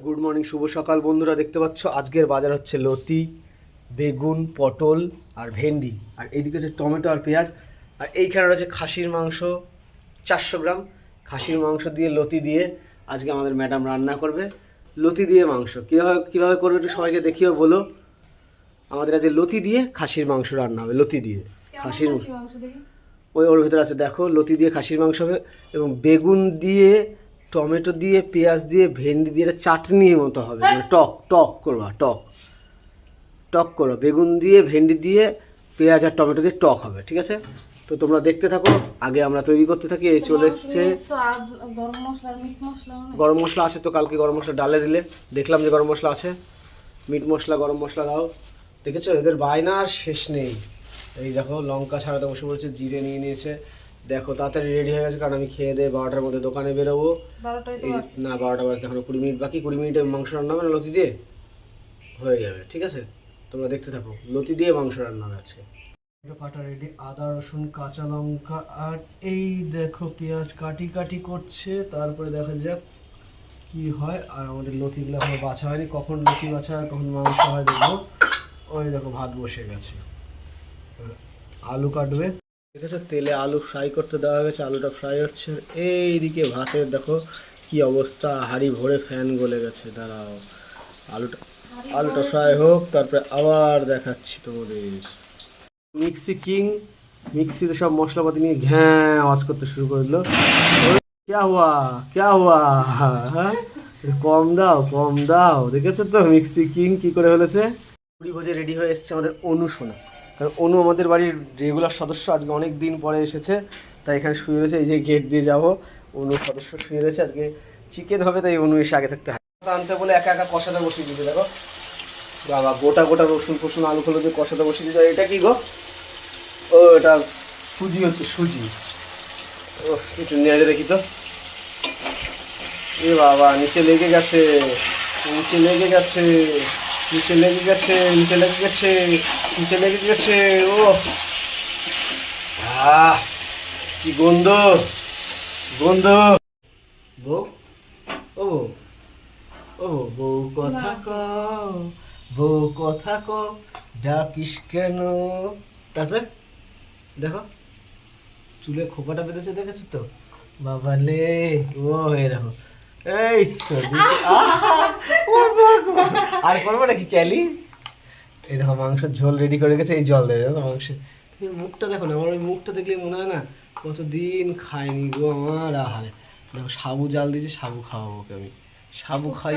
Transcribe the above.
Good morning, শুভ সকাল বন্ধুরা। দেখতে পাচ্ছ আজকের বাজার হচ্ছে লতি, বেগুন, পটল আর ভেন্ডি, আর এইদিকে হচ্ছে টমেটো আর পেঁয়াজ, আর এইখানে রয়েছে খাসির মাংস 400 গ্রাম। খাসির মাংস দিয়ে লতি দিয়ে আজকে আমাদের ম্যাডাম রান্না করবে। লতি দিয়ে মাংস কীভাবে করবে একটু সবাইকে দেখিও বলো। আমাদের আজকে লতি দিয়ে খাসির মাংস রান্না হবে। লতি দিয়ে খাসির ওর ভেতরে আছে, দেখো, লতি দিয়ে খাসির মাংস হবে এবং বেগুন দিয়ে, টমেটো দিয়ে, পেঁয়াজ দিয়ে, ভেন্ডি দিয়ে একটা চাটনির মতো হবে, মানে টক টক করবা, টক করবা। বেগুন দিয়ে, ভেন্ডি দিয়ে, পেঁয়াজ আর টমেটো দিয়ে টক হবে, ঠিক আছে? তো তোমরা দেখতে থাকো, আগে আমরা তৈরি করতে থাকি। এই চলে এসছে গরম মশলা আছে তো, কালকে গরম মশলা ডালে দিলে, দেখলাম যে গরম মশলা আছে। মিট মশলা, গরম মশলা দাও। দেখেছো এদের বায়না আর শেষ নেই। এই দেখো লঙ্কা ছাড়াতে বসে পড়েছে, জিরে নিয়ে নিয়েছে। দেখো তাড়াতাড়ি রেডি হয়ে গেছে, কারণ আমি খেয়ে দিয়ে 12টার মধ্যে দোকানে বেরোবো। না, 12টা বাজতে এখনো 20 মিনিট বাকি। 20 মিনিটে মাংস রান্না হবে না, লতি দিয়ে হয়ে যাবে, ঠিক আছে? তোমরা দেখতে থাকো, লতি দিয়ে মাংস রান্না হবে আজকে। কাটা রেডি, আদা, রসুন, কাঁচা লঙ্কা, আর এই দেখো পেঁয়াজ কাটি কাটি করছে। তারপরে দেখা যাক কি হয়। আর আমাদের লতিগুলো এখনো বাছা হয়নি, কখন লতি বাছা হয় কখন মাংস হয় দেখবো। ওই দেখো ভাত বসে গেছে, আলু কাটবে। ঠিক আছে, তেলে আলু ফ্রাই করতে দেওয়া হয়েছে, আলুটা ফ্রাই হচ্ছে। এইদিকে ভাতের দেখো কি অবস্থা, হাঁড়ি ভরে ফ্যান গলে গেছে। দাঁড়াও, আলুটা ফ্রাই হোক, তারপরে আবার দেখাচ্ছি তোমাদের। মিক্সি কিং মিক্সিতে সব মশলাপাতি নিয়ে ঘ্যাঁ আওয়াজ করতে শুরু করে দিল। ক্যা হুয়া হ্যাঁ, কম দাও কম দাও। দেখেছো তো মিক্সি কিং কি করে ফেলেছে। পুরি ভোজে রেডি হয়ে এসছে আমাদের অনু সোনা। কারণ অনু আমাদের বাড়ির রেগুলার সদস্য, আজকে অনেক দিন পরে এসেছে, তাই এখানে শুয়ে রয়েছে। এই যে গেট দিয়ে যাবো, অনু সদস্য শুয়ে রয়েছে। আজকে চিকেন হবে, তাই অনু এসে আগে থাকতে হয় আনতে বলে একা একা কষাতে বসিয়ে দিয়েছে। দেখো বাবা, গোটা গোটা রসুন ফসুন আলু ফলু দিয়ে কষাতে বসিয়ে দিয়েছে। এটা কি গো? ও এটা সুজি হচ্ছে, সুজি। ও একটু নেড়ে দেখি তো। এ বাবা, নিচে লেগে গেছে, নিচে লেগে গেছে, নিচে লেগে গেছে, নিচে লেগে গেছে, নিচে লেগে গেছে। ও কি গন্ধ, গন্ধ। বউ, ও বউ, ও বউ কথা কও, বউ কথা কও, ডাকিস কেন? তারপরে দেখো চুলে খোপাটা বেঁধেছে, দেখেছো তো বাবালে। ও হয়ে দেখো, এই তো আর করবো নাকি ক্যালি। এই দেখো মাংসের ঝোল রেডি করে গেছে, এই জল দেবে মাংসে। মুখটা দেখো না, আমার ওই মুখটা দেখলে মনে হয় না কতদিন খাইনি গো আমার। আহারে দেখো, সাবু জাল দিয়েছি, সাবু খাওয়াবো ওকে আমি, সাবু খাই।